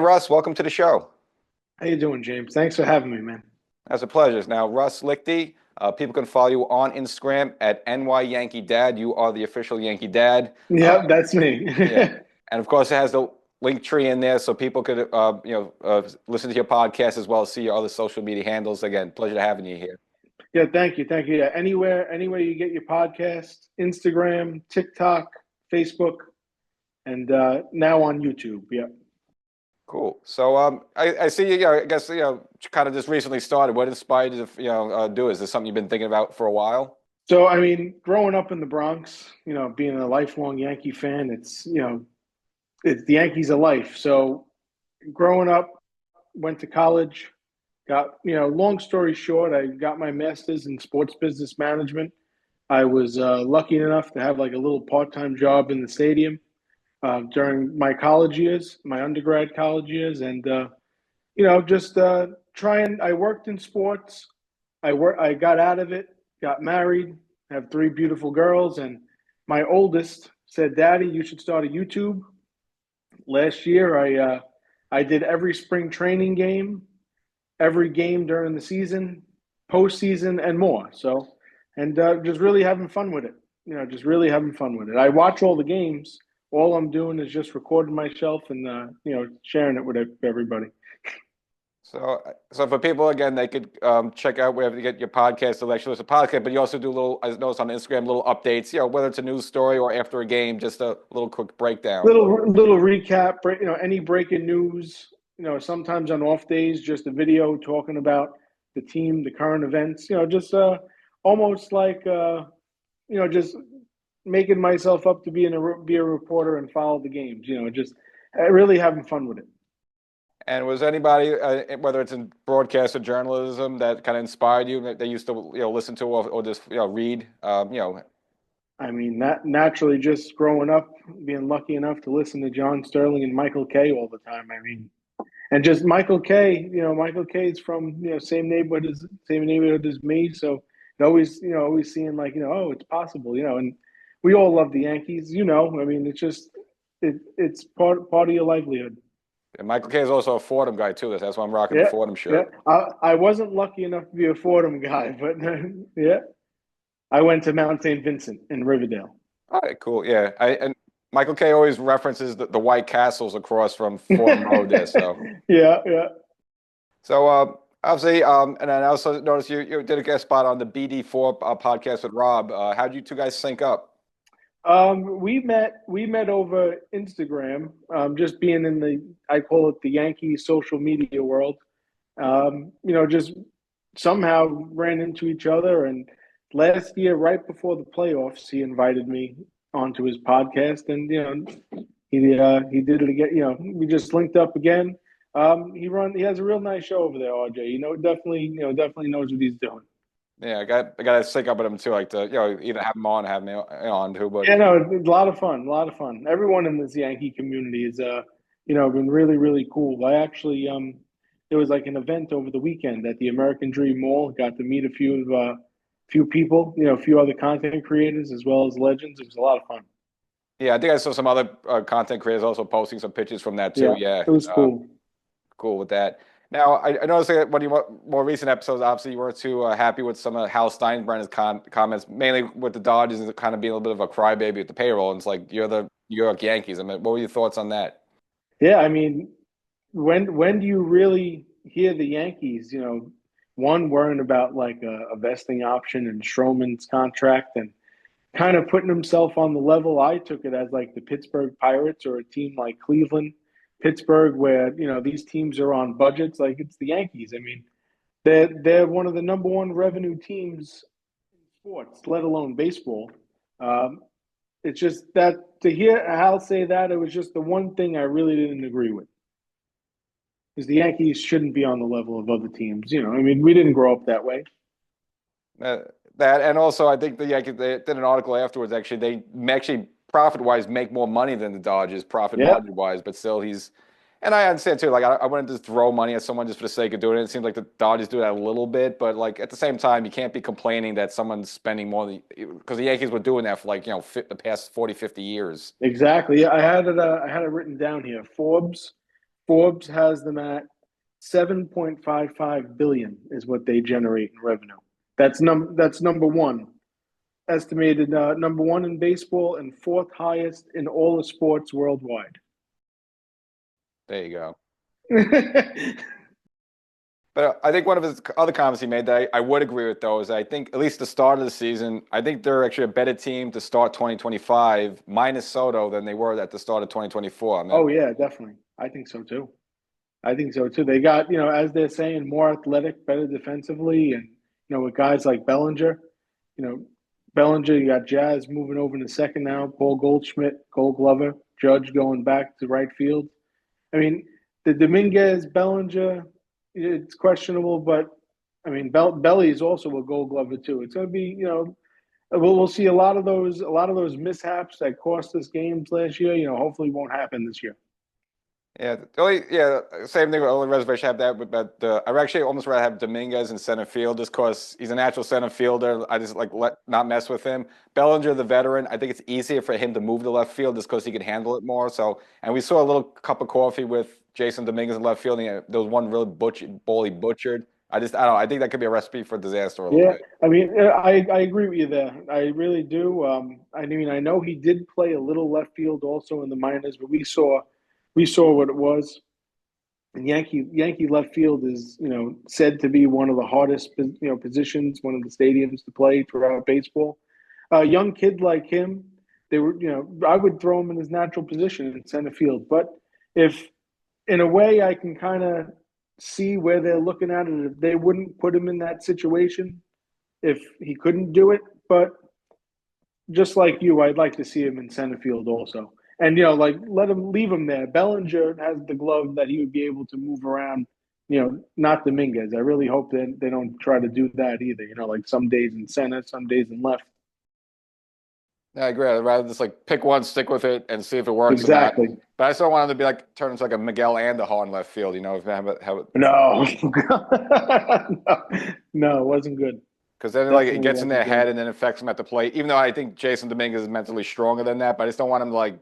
Russ. Welcome to the show. How you doing, James? Thanks for having me, man. That's a pleasure. Now, Russ Lichti, people can follow you on Instagram at NYYankeeDad. You are the official Yankee Dad. Yeah, that's me. Yeah, and of course, it has the link tree in there so people could, listen to your podcast as well as see your other social media handles. Again, pleasure having you here. Yeah, thank you. Yeah, anywhere you get your podcast, Instagram, TikTok, Facebook, and now on YouTube. Yeah. Cool. So I see you. I guess kind of just recently started. What inspired you to do? Is this something you've been thinking about for a while? So, I mean, growing up in the Bronx, being a lifelong Yankee fan, it's the Yankees of life. So, growing up, went to college, got long story short, I got my master's in sports business management. I was lucky enough to have like a little part-time job in the stadium during my college years, my undergrad college years, and just trying. I worked in sports. I got out of it, got married, have three beautiful girls, and my oldest said, "Daddy, you should start a YouTube." Last year, I did every spring training game, every game during the season, postseason, and more. So, and just really having fun with it. Just really having fun with it. I watch all the games. All I'm doing is just recording myself and sharing it with everybody. So for people again, they could check out wherever you get your podcast. Actually, it's a podcast, but you also do I noticed on Instagram, little updates. Whether it's a news story or after a game, just a little quick breakdown. Little recap. Any breaking news. Sometimes on off days, just a video talking about the team, the current events. Just almost like just making myself up to be a reporter and follow the games. Just really having fun with it. And was anybody, whether it's in broadcast or journalism, that kind of inspired you that they used to listen to or just read? I mean, naturally, just growing up, being lucky enough to listen to John Sterling and Michael Kay all the time. I mean, and just Michael Kay. Michael Kay is from same neighborhood as me, so it always seeing like oh, it's possible. And we all love the Yankees. I mean, it's just it's part of your livelihood. And Michael Kay is also a Fordham guy too. That's why I'm rocking the Fordham shirt. Yeah. I wasn't lucky enough to be a Fordham guy, but yeah, I went to Mount St. Vincent in Riverdale. All right, cool. Yeah, and Michael Kay always references the White Castles across from Fordham Road there. So yeah. So obviously, and I also noticed you did a guest spot on the BD4 podcast with Rob. How'd you two guys sync up? We met over Instagram, just being in I call it the Yankees social media world. Just somehow ran into each other. And last year, right before the playoffs, he invited me onto his podcast, and he did it again. We just linked up again. He has a real nice show over there, RJ. Definitely knows what he's doing. Yeah, I got to sync up with him too, like to either have him on, or have me on too. But yeah, no, it's a lot of fun. Everyone in this Yankee community is been really, really cool. I actually there was like an event over the weekend at the American Dream Mall. Got to meet a few people, a few other content creators as well as legends. It was a lot of fun. Yeah, I think I saw some other content creators also posting some pictures from that too. Yeah, it was cool. Cool with that. Now, I noticed that one of your more recent episodes, obviously, you weren't too happy with some of Hal Steinbrenner's comments, mainly with the Dodgers and kind of being a little bit of a crybaby with the payroll. And it's like, you're the New York Yankees. I mean, what were your thoughts on that? Yeah, I mean, when do you really hear the Yankees, one worrying about like a vesting option in Stroman's contract and kind of putting himself on the level I took it as like the Pittsburgh Pirates or a team like Cleveland, Pittsburgh, where these teams are on budgets. Like it's the Yankees. I mean, they're one of the number one revenue teams in sports, let alone baseball. It's just that to hear Hal say that, it was just the one thing I really didn't agree with. Because the Yankees shouldn't be on the level of other teams. I mean, we didn't grow up that way. That and also I think the Yankees, they did an article afterwards. Actually, they profit-wise make more money than the Dodgers, margin-wise, but still and I understand too, like I wouldn't just throw money at someone just for the sake of doing it. It seems like the Dodgers do that a little bit, but like at the same time, you can't be complaining that someone's spending more because the Yankees were doing that for like, the past 40, 50 years. Exactly. Yeah, I had it written down here. Forbes Forbes has them at 7.55 billion is what they generate in revenue. That's number one, estimated number one in baseball and fourth highest in all the sports worldwide. There you go. But I think one of his other comments he made that I would agree with, though, is I think at least the start of the season, I think they're actually a better team to start 2025 minus Soto than they were at the start of 2024. I mean, Oh yeah, definitely. I think so too. I think so too. They got, as they're saying, more athletic, better defensively, and with guys like Bellinger, you know, Bellinger, you got Jazz moving over to second now, Paul Goldschmidt, Gold Glover, Judge going back to right field. I mean, the Dominguez, Bellinger, it's questionable, but I mean, Belly is also a Gold Glover too. It's going to be, we'll see a lot of those mishaps that cost us games last year. Hopefully won't happen this year. Yeah, same thing. The only reservation I have that, but I would actually almost rather have Dominguez in center field just because he's a natural center fielder. I just not mess with him. Bellinger, the veteran, I think it's easier for him to move to left field just because he can handle it more. So, and we saw a little cup of coffee with Jason Dominguez in left field. And there was one really ball he butchered. I don't know. I think that could be a recipe for disaster a little bit. I mean, I agree with you there. I really do. I mean, I know he did play a little left field also in the minors, but we saw what it was. And Yankee left field is, said to be one of the hardest, positions, one of the stadiums to play throughout baseball. A young kid like him, I would throw him in his natural position in center field. But if, in a way, I can kind of see where they're looking at it, if they wouldn't put him in that situation if he couldn't do it. But just like you, I'd like to see him in center field also. And, leave him there. Bellinger has the glove that he would be able to move around, not Dominguez. I really hope that they don't try to do that either. Like some days in center, some days in left. Yeah, I agree. I'd rather just pick one, stick with it, and see if it works Exactly. or not. But I still want him to be turn into a Miguel Andujar in left field, if they have it. No. No, it wasn't good. Because then it gets in their head and then affects them at the plate. Even though I think Jason Dominguez is mentally stronger than that, but I just don't want him to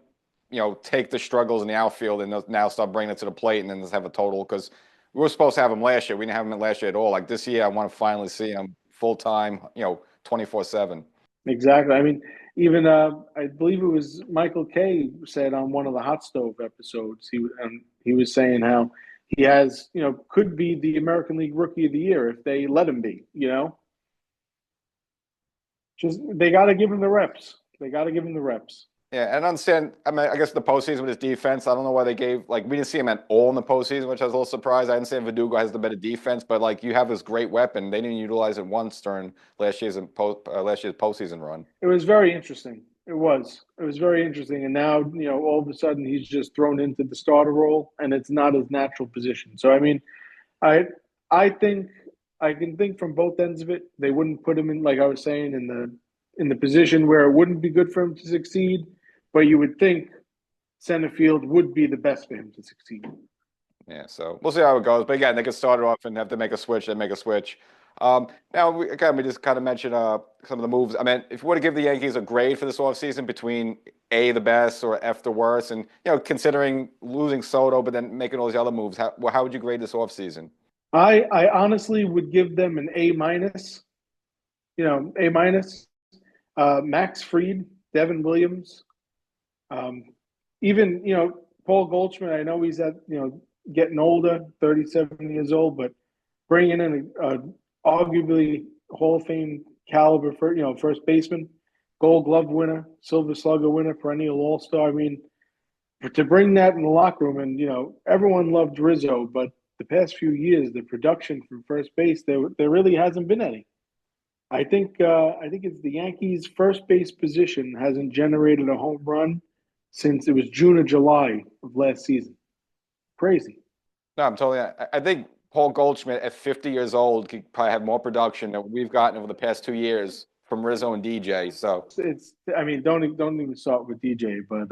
take the struggles in the outfield and now start bringing it to the plate and then just have a total. Because we were supposed to have him last year. We didn't have him last year at all. This year, I want to finally see him full time, 24/7. Exactly. I mean, even I believe it was Michael Kay said on one of the Hot Stove episodes, he was saying how he has, could be the American League Rookie of the Year if they let him be, Just they got to give him the reps. Yeah, and understand. I mean, I guess the postseason with his defense. I don't know why they gave we didn't see him at all in the postseason, which I was a little surprised. I understand Verdugo has the better defense, but you have this great weapon. They didn't utilize it once during last year's postseason run. It was very interesting. It was very interesting, and now all of a sudden he's just thrown into the starter role, and it's not his natural position. So I mean, I think I can think from both ends of it. They wouldn't put him in, like I was saying, in the position where it wouldn't be good for him to succeed, but you would think center field would be the best for him to succeed. Yeah, so we'll see how it goes. But again, they could start it off and have to make a switch, then make a switch. Now, we just kind of mentioned some of the moves. I mean, if you were to give the Yankees a grade for this offseason between A, the best, or F, the worst, and, considering losing Soto but then making all these other moves, how would you grade this offseason? I honestly would give them an A minus. A minus. Max Fried, Devin Williams, even Paul Goldschmidt. I know he's getting older, 37 years old, but bringing in a arguably Hall of Fame caliber first baseman, Gold Glove winner, Silver Slugger winner, perennial All Star. I mean, to bring that in the locker room, and everyone loved Rizzo, but the past few years, the production from first base, there really hasn't been any. I think it's the Yankees' first base position hasn't generated a home run since it was June or July of last season. Crazy. No, I'm totally. I think Paul Goldschmidt at 50 years old could probably have more production than we've gotten over the past 2 years from Rizzo and DJ. So I mean, don't even start with DJ, but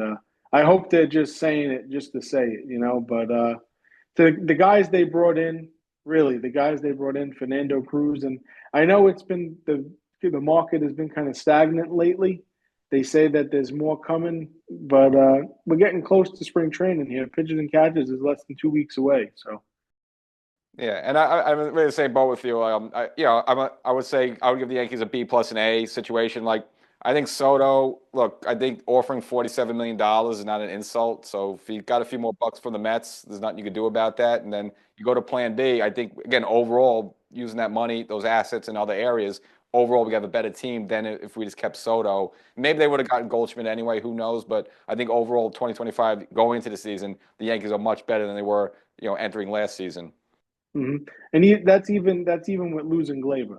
I hope they're just saying it just to say it, But the guys they brought in, Fernando Cruz, and I know it's been the market has been kind of stagnant lately, They say that there's more coming, but we're getting close to spring training here. Pitches and catches is less than 2 weeks away. So Yeah, and I'm really the same boat with you. I would say I would give the Yankees a B plus an A situation. Like I think Soto, look, I think offering $47 million is not an insult. So if you got a few more bucks from the Mets, there's nothing you can do about that. And then you go to Plan B. I think again overall using that money, those assets in other areas, overall we have a better team than if we just kept Soto. Maybe they would have gotten Goldschmidt anyway. Who knows? But I think overall 2025 going into the season, the Yankees are much better than they were, entering last season. hmm and that's even with losing Glaber.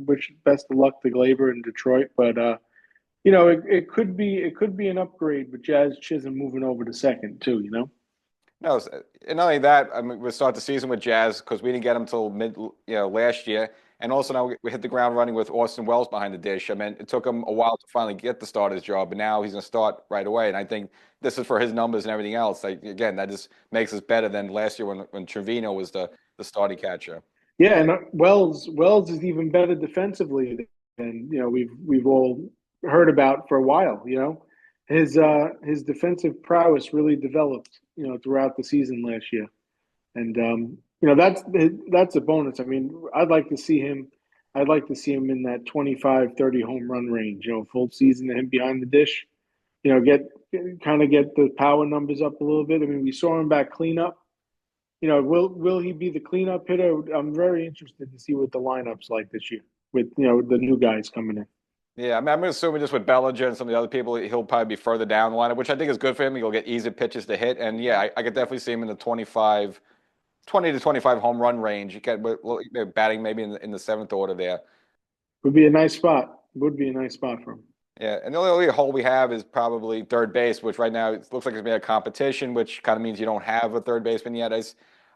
Which best of luck to Glaber in Detroit, but it could be an upgrade with Jazz Chisholm moving over to second too. No, and not only that, I mean, we start the season with Jazz because we didn't get him till mid, last year, and also now we hit the ground running with Austin Wells behind the dish. I mean, it took him a while to finally get the starter's job, but now he's going to start right away. And I think this is for his numbers and everything else. Like again, that just makes us better than last year when Trevino was the starting catcher. Yeah, and Wells is even better defensively than we've all heard about for a while. His defensive prowess really developed throughout the season last year, and that's a bonus. I mean, I'd like to see him in that 25-30 home run range. Full season of him behind the dish. Get the power numbers up a little bit. I mean, we saw him back cleanup. Will he be the cleanup hitter? I'm very interested to see what the lineup's like this year with the new guys coming in. Yeah, I mean, I'm assuming just with Bellinger and some of the other people, he'll probably be further down the lineup, which I think is good for him. He'll get easy pitches to hit, and yeah, I could definitely see him in the 20 to 25 home run range. You get batting maybe in the seventh order there. Would be a nice spot. Would be a nice spot for him. Yeah, and the only hole we have is probably third base, which right now it looks like it's been a competition, which kind of means you don't have a third baseman yet.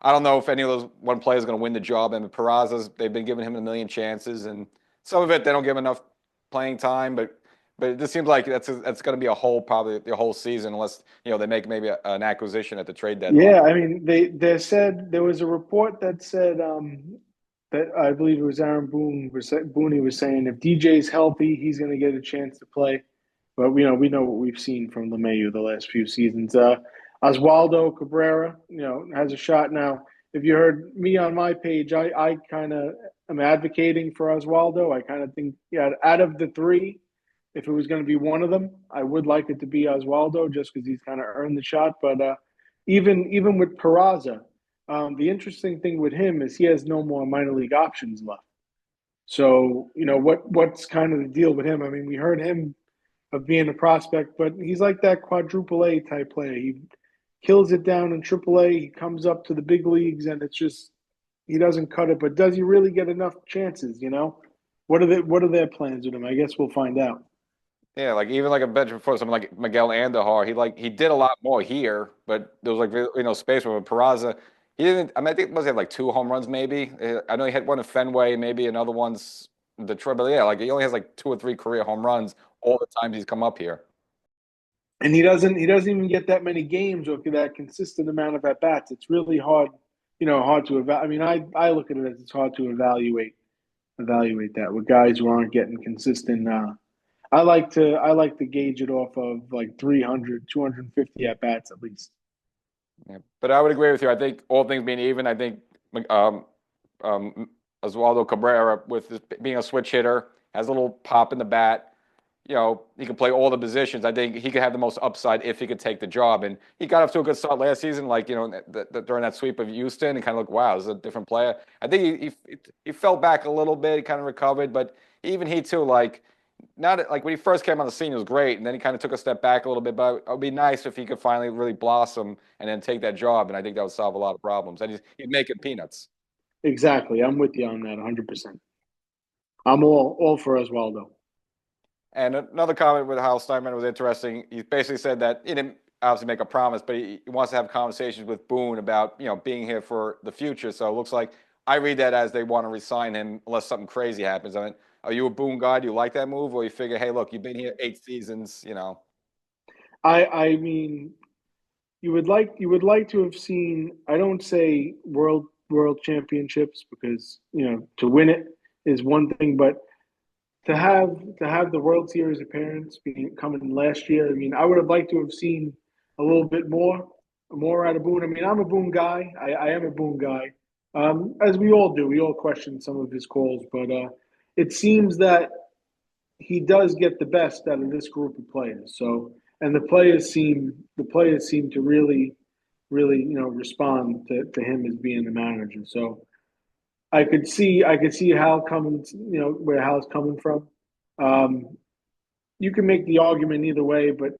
I don't know if any of those one player is going to win the job. And Peraza's, they've been giving him a million chances, and some of it they don't give enough playing time. But it just seems like that's going to be a whole probably the whole season unless they make maybe an acquisition at the trade deadline. Yeah, I mean they said there was a report that said that I believe it was Aaron Boone was saying if DJ's healthy, he's going to get a chance to play. But we know what we've seen from LeMahieu the last few seasons. Oswaldo Cabrera, has a shot now. If you heard me on my page, I kind of am advocating for Oswaldo. I kind of think, out of the three, if it was going to be one of them, I would like it to be Oswaldo just because he's kind of earned the shot. But even with Peraza, the interesting thing with him is he has no more minor league options left. So, what's kind of the deal with him? I mean, we heard him of being a prospect, but he's like that quadruple A type player. He kills it down in triple A. He comes up to the big leagues, and it's just he doesn't cut it. But does he really get enough chances? What are their plans with him? I guess we'll find out. Yeah, like even like a bench for someone like Miguel Andujar, he did a lot more here, but there was space for him. Peraza, he didn't. I mean, I think he must have like 2 home runs maybe. I know he had one in Fenway, maybe another one's in Detroit, but yeah, like he only has like 2 or 3 career home runs all the times he's come up here. And he doesn't even get that many games or that consistent amount of at bats. It's really hard, hard to evaluate. I mean, I look at it as it's hard to evaluate that with guys who aren't getting consistent. I like to gauge it off of like 300, 250 at bats at least. Yeah, but I would agree with you. I think all things being even, I think Oswaldo Cabrera, with this, being a switch hitter, has a little pop in the bat. He can play all the positions. I think he could have the most upside if he could take the job. And he got off to a good start last season, like, during that sweep of Houston, and kind of looked, wow, this is a different player. I think he fell back a little bit, he kind of recovered, but even he too, like, not like when he first came on the scene, it was great, and then he kind of took a step back a little bit. But it would be nice if he could finally really blossom and then take that job, and I think that would solve a lot of problems. And he'd make it peanuts. Exactly. I'm with you on that 100%. I'm all for Oswaldo. And another comment with Hal Steinbrenner was interesting. He basically said that he didn't obviously make a promise, but he wants to have conversations with Boone about being here for the future. So it looks like I read that as they want to re-sign him unless something crazy happens. I mean, are you a Boone guy? Do you like that move, or you figure, hey, look, you've been here 8 seasons, I mean, you would like to have seen. I don't say world championships because to win it is one thing, but to have the World Series appearance being coming last year. I mean, I would have liked to have seen a little bit more out of Boone. I mean, I'm a Boone guy. I am a Boone guy, as we all do. We all question some of his calls, but it seems that he does get the best out of this group of players. So, and the players seem to really respond to him as being the manager. So I could see Hal coming, where Hal's coming from. Um, you can make the argument either way, but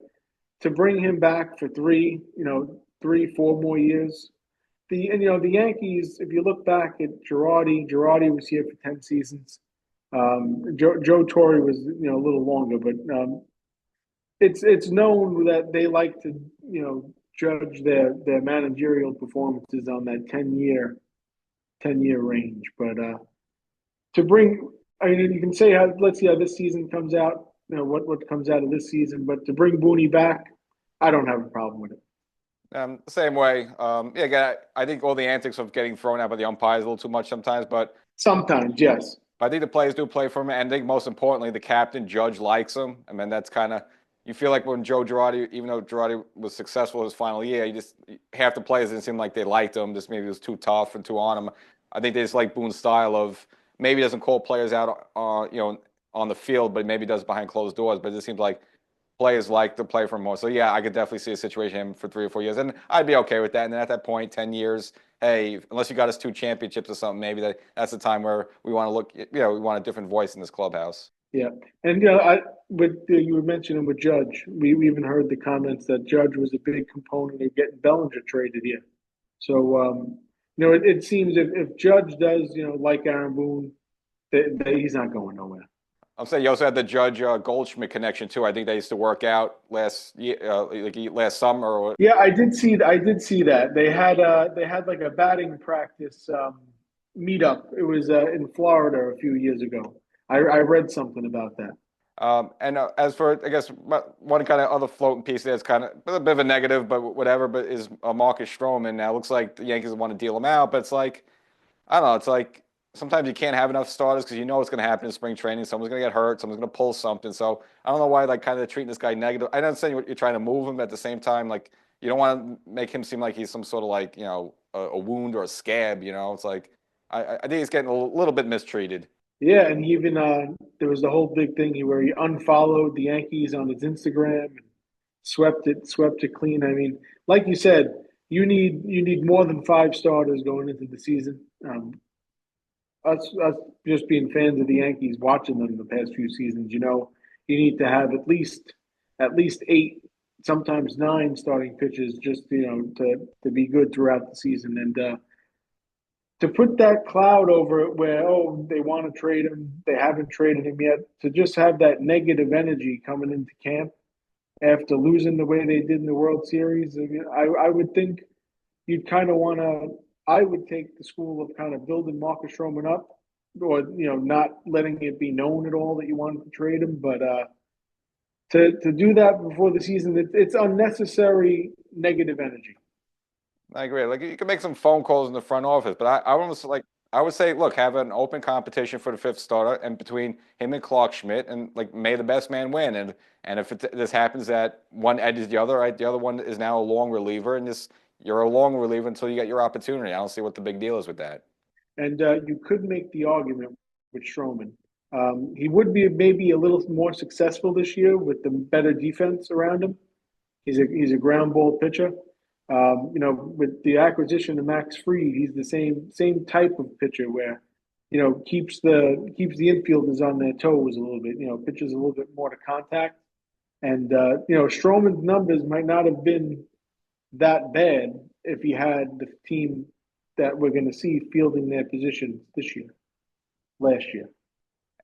to bring him back for 4 more years. The Yankees, if you look back at Girardi was here for 10 seasons. Joe Torre was a little longer, but it's known that they like to judge their managerial performances on that 10-year range. But to bring, I mean, you can say let's see how this season comes out. What comes out of this season, but to bring Booney back, I don't have a problem with it. Same way. Yeah, again, I think all the antics of getting thrown out by the umpires a little too much sometimes, but Sometimes, yes. I think the players do play for him, and I think most importantly, the captain, Judge, likes him. I mean, that's kind of, you feel like when Joe Girardi, even though Girardi was successful his final year, half the players didn't seem like they liked him. Just maybe it was too tough and too on him. I think they just like Boone's style of maybe doesn't call players out, on the field, but maybe does behind closed doors. But it just seems like players like to play for him more. So yeah, I could definitely see a situation for 3 or 4 years, and I'd be okay with that. And then at that point, 10 years, hey, unless you got us 2 championships or something, maybe that's the time where we want to look. We want a different voice in this clubhouse. Yeah, and you were mentioning with Judge, we even heard the comments that Judge was a big component of getting Bellinger traded here. So it seems if Judge does like Aaron Boone, that he's not going nowhere. I'm saying you also had the Judge Goldschmidt connection too. I think they used to work out last year, like last summer. Yeah, I did see that they had like a batting practice meetup. It was in Florida a few years ago. I read something about that. And as for, I guess, one kind of other floating piece that's kind of a bit of a negative, but whatever, but is Marcus Stroman. Now, it looks like the Yankees want to deal him out, but it's like, I don't know, it's like sometimes you can't have enough starters because you know what's going to happen in spring training. Someone's going to get hurt, someone's going to pull something. So I don't know why, like, kind of treating this guy negative. I understand you're trying to move him, but at the same time, like, you don't want to make him seem like he's some sort of, like, a wound or a scab, It's like, I think he's getting a little bit mistreated. Yeah, and even there was the whole big thing where he unfollowed the Yankees on his Instagram and swept it clean. I mean, like you said, you need more than 5 starters going into the season. Us just being fans of the Yankees, watching them the past few seasons, you need to have at least 8, sometimes 9 starting pitchers just to be good throughout the season. And to put that cloud over it where, they want to trade him, they haven't traded him yet, to just have that negative energy coming into camp after losing the way they did in the World Series. I mean, I would think you'd kind of want to. I would take the school of kind of building Marcus Stroman up, or not letting it be known at all that you wanted to trade him. But to do that before the season, it's unnecessary negative energy. I agree. Like, you can make some phone calls in the front office, but I almost like, I would say, look, have an open competition for the 5th starter, and between him and Clark Schmidt, and like, may the best man win. And if this happens that one edges the other, right, the other one is now a long reliever, and you're a long reliever until you get your opportunity. I don't see what the big deal is with that. And you could make the argument with Stroman. He would be maybe a little more successful this year with the better defense around him. He's a ground ball pitcher. With the acquisition of Max Fried, he's the same type of pitcher where, keeps the infielders on their toes a little bit. Pitches a little bit more to contact, and Stroman's numbers might not have been that bad if he had the team that we're going to see fielding their positions last year.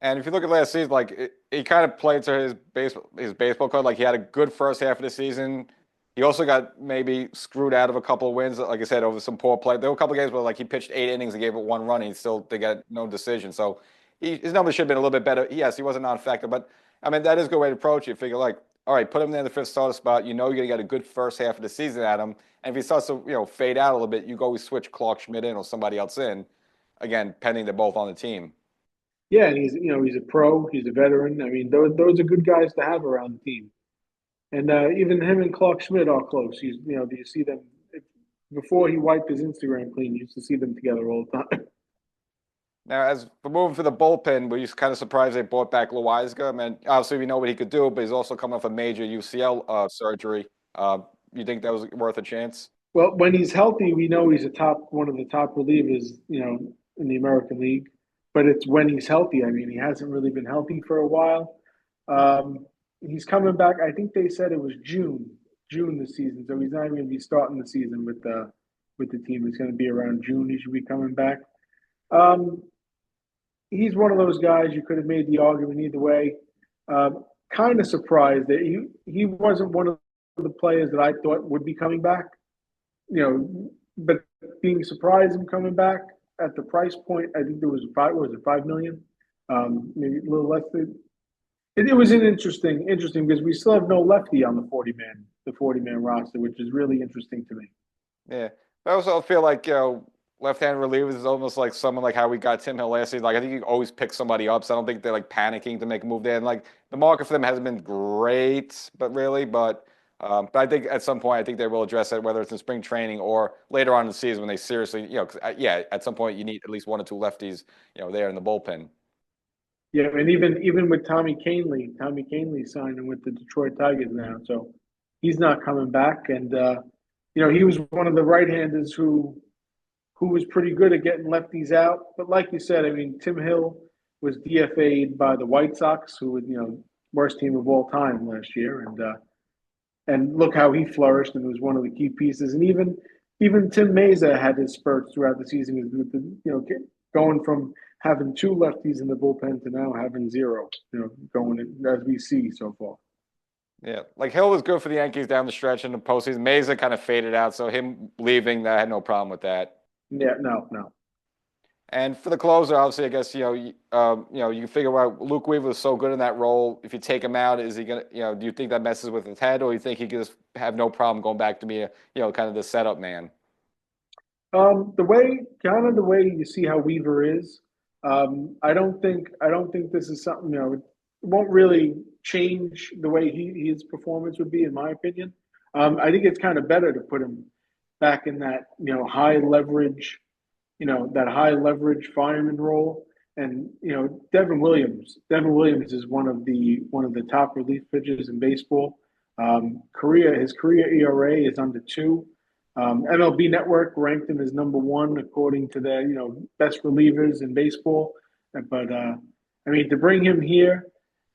And if you look at last season, like, he kind of played to his baseball card. Like, he had a good first half of the season. He also got maybe screwed out of a couple of wins, like I said, over some poor play. There were a couple of games where, like, he pitched 8 innings and gave it 1 run, and they got no decision. So his numbers should have been a little bit better. Yes, he was a non-factor, but I mean, that is a good way to approach it. You figure, like, all right, put him there in the 5th starter spot. You're going to get a good first half of the season at him. And if he starts to fade out a little bit, you go always switch Clark Schmidt in or somebody else in. Again, pending they're both on the team. Yeah, and he's a pro. He's a veteran. I mean, those are good guys to have around the team. And even him and Clark Schmidt are close. Do you see them before he wiped his Instagram clean? You used to see them together all the time. Now, as for moving for the bullpen, were you kind of surprised they brought back Loizaga? I mean, obviously we know what he could do, but he's also coming off a major UCL surgery. You think that was worth a chance? Well, when he's healthy, we know he's one of the top relievers, in the American League. But it's when he's healthy. I mean, he hasn't really been healthy for a while. He's coming back. I think they said it was June this season. So he's not even going to be starting the season with the team. It's going to be around June. He should be coming back. Um, he's one of those guys you could have made the argument either way. Kind of surprised that he wasn't one of the players that I thought would be coming back. But being surprised him coming back at the price point, I think there was five. What was it, 5 million? Maybe a little less than. It was an interesting because we still have no lefty on the 40-man roster, which is really interesting to me. Yeah. I also feel like, left-hand relievers is almost like someone like how we got Tim Hill last season. Like, I think you always pick somebody up, so I don't think they're like panicking to make a move there. And like the market for them hasn't been great, but I think at some point I think they will address that, whether it's in spring training or later on in the season when they seriously, 'cause, yeah, at some point you need at least one or two lefties, there in the bullpen. Yeah, and even with Tommy Kahnle signing with the Detroit Tigers now, so he's not coming back. And he was one of the right-handers who was pretty good at getting lefties out. But like you said, I mean, Tim Hill was DFA'd by the White Sox, who was worst team of all time last year, and look how he flourished and was one of the key pieces. And even Tim Mesa had his spurts throughout the season with going from having two lefties in the bullpen to now having zero, going in, as we see so far. Yeah, like Hill was good for the Yankees down the stretch in the postseason. Mesa kind of faded out, so him leaving, I had no problem with that. Yeah, no. And for the closer, obviously, I guess you can figure out Luke Weaver was so good in that role. If you take him out, is he gonna? Do you think that messes with his head, or you think he could just have no problem going back to be kind of the setup man? The way you see how Weaver is, I don't think this is something, it won't really change the way his performance would be, in my opinion. I think it's kind of better to put him back in that, high leverage, that high leverage fireman role. And, Devin Williams is one of the top relief pitchers in baseball. His career ERA is under 2. MLB Network ranked him as number 1 according to their best relievers in baseball. But I mean, to bring him here,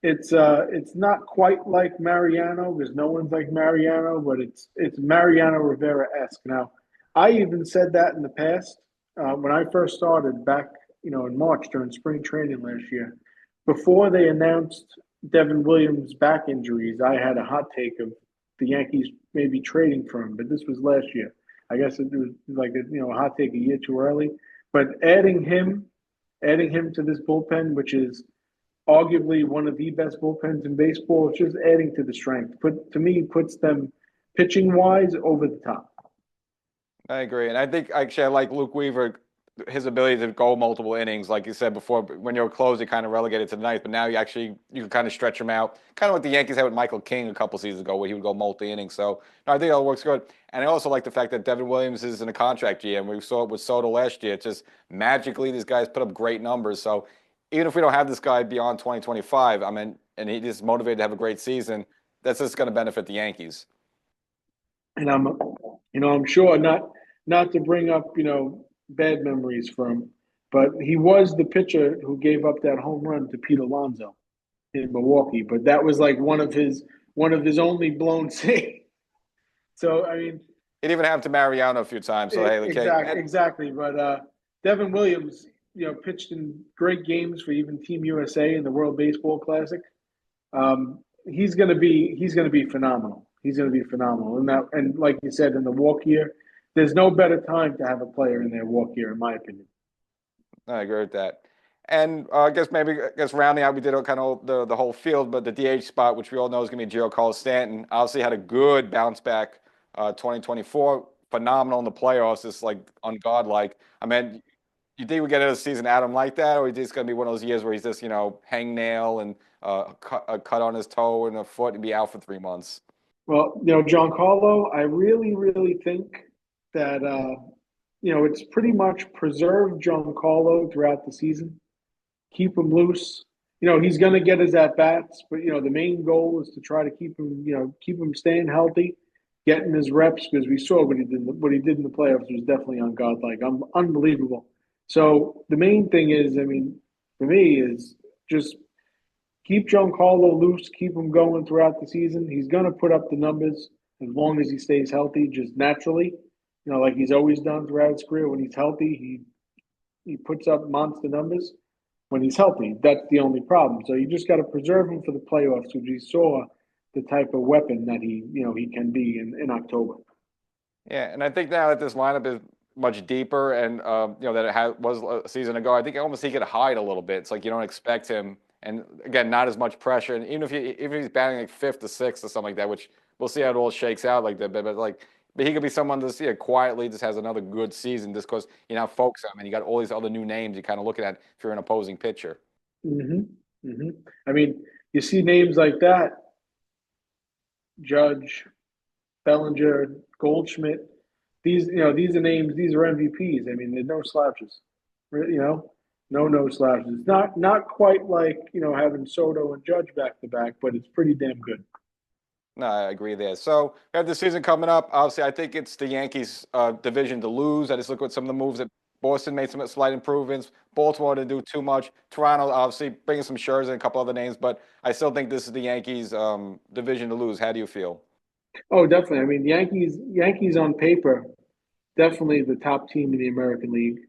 it's not quite like Mariano because no one's like Mariano, but it's Mariano Rivera-esque. Now, I even said that in the past when I first started back in March during spring training last year. Before they announced Devin Williams' back injuries, I had a hot take of the Yankees maybe trading for him, but this was last year. I guess it was like a hot take a year too early. But adding him to this bullpen, which is arguably one of the best bullpens in baseball, it's just adding to the strength. To me, puts them pitching wise over the top. I agree, and I think actually I like Luke Weaver, his ability to go multiple innings, like you said before. When you're close, you kind of relegated to the ninth, but now you can kind of stretch him out, kind of what the Yankees had with Michael King a couple seasons ago, where he would go multi innings. So no, I think that works good. And I also like the fact that Devin Williams is in a contract year, and we saw it with Soto last year. It's just magically these guys put up great numbers. So even if we don't have this guy beyond 2025, I mean, and he just motivated to have a great season, that's just going to benefit the Yankees. And I'm sure not to bring up bad memories for him, but he was the pitcher who gave up that home run to Pete Alonso in Milwaukee. But that was like one of his only blown saves. So I mean, it even happened to Mariano a few times. So hey, exactly. But Devin Williams, pitched in great games for even Team USA in the World Baseball Classic. He's gonna be phenomenal. He's going to be phenomenal. And like you said, in the walk year, there's no better time to have a player in their walk year, in my opinion. I agree with that. And I guess rounding out, we did kind of the whole field, but the DH spot, which we all know is going to be Giancarlo Stanton, obviously had a good bounce back 2024. Phenomenal in the playoffs, just like ungodlike. I mean, You think we get another season Adam like that, or is this going to be one of those years where he's just, hang nail and a cut on his toe and a foot and be out for 3 months? Well, Giancarlo, I really, really think that it's pretty much preserve Giancarlo throughout the season, keep him loose. He's going to get his at bats, but the main goal is to try to keep him staying healthy, getting his reps, because we saw what he did. What he did in the playoffs was definitely ungodlike, unbelievable. So the main thing is, I mean, for me, is just keep Giancarlo loose, keep him going throughout the season. He's going to put up the numbers as long as he stays healthy, just naturally. Like he's always done throughout his career. When he's healthy, he puts up monster numbers. When he's healthy, that's the only problem. So you just got to preserve him for the playoffs, which we saw the type of weapon that he can be in October. Yeah, and I think now that this lineup is much deeper, and that it was a season ago, I think almost he could hide a little bit. It's like you don't expect him, and again, not as much pressure. And even if he's batting like fifth or sixth or something like that, which we'll see how it all shakes out like that. But he could be someone to see quietly just has another good season just because you're not focused on him, and you got all these other new names you're kind of looking at if you're an opposing pitcher. I mean, you see names like that, Judge, Bellinger, Goldschmidt. These are names. These are MVPs. I mean, there's no slouches. No slouches. It's not quite like having Soto and Judge back to back, but it's pretty damn good. No, I agree there. So we have the season coming up. Obviously, I think it's the Yankees' division to lose. I just look at some of the moves that Boston made some slight improvements. Baltimore didn't do too much. Toronto, obviously, bringing some Scherzer and a couple other names, but I still think this is the Yankees' division to lose. How do you feel? Oh, definitely. I mean, Yankees on paper, definitely the top team in the American League.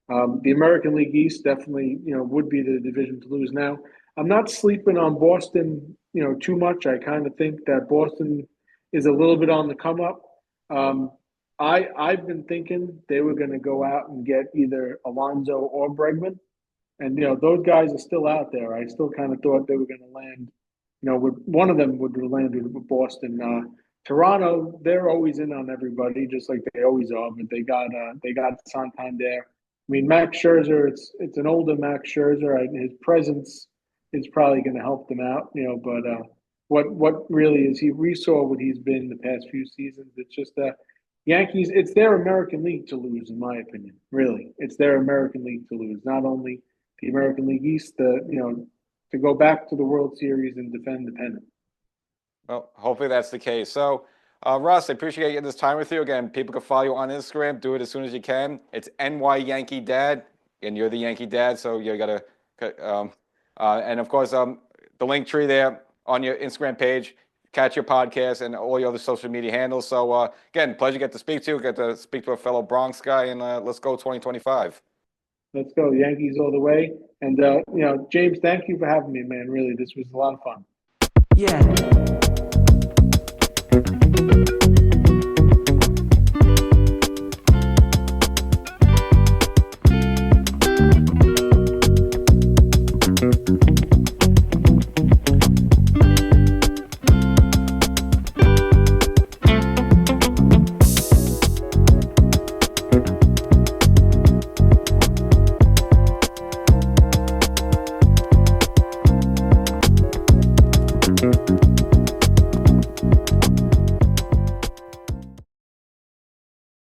The American League East definitely, would be the division to lose. Now, I'm not sleeping on Boston, too much. I kind of think that Boston is a little bit on the come up. I've been thinking they were going to go out and get either Alonso or Bregman, and those guys are still out there. I still kind of thought they were going to land, with one of them would have landed with Boston. Toronto, they're always in on everybody, just like they always are. But they got Santander. I mean, Max Scherzer, it's an older Max Scherzer. His presence is probably going to help them out, But what really is we saw what he's been the past few seasons. It's just Yankees. It's their American League to lose, in my opinion. Really, it's their American League to lose. Not only the American League East, to go back to the World Series and defend the pennant. Well, hopefully that's the case. So, Russ, I appreciate getting this time with you. Again, people can follow you on Instagram. Do it as soon as you can. It's NY Yankee Dad, and you're the Yankee Dad, so you got to. And of course, the link tree there on your Instagram page. Catch your podcast and all your other social media handles. So, again, pleasure to get to speak to you. Get to speak to a fellow Bronx guy, and let's go 2025. Let's go Yankees all the way. And James, thank you for having me, man. Really, this was a lot of fun. Yeah.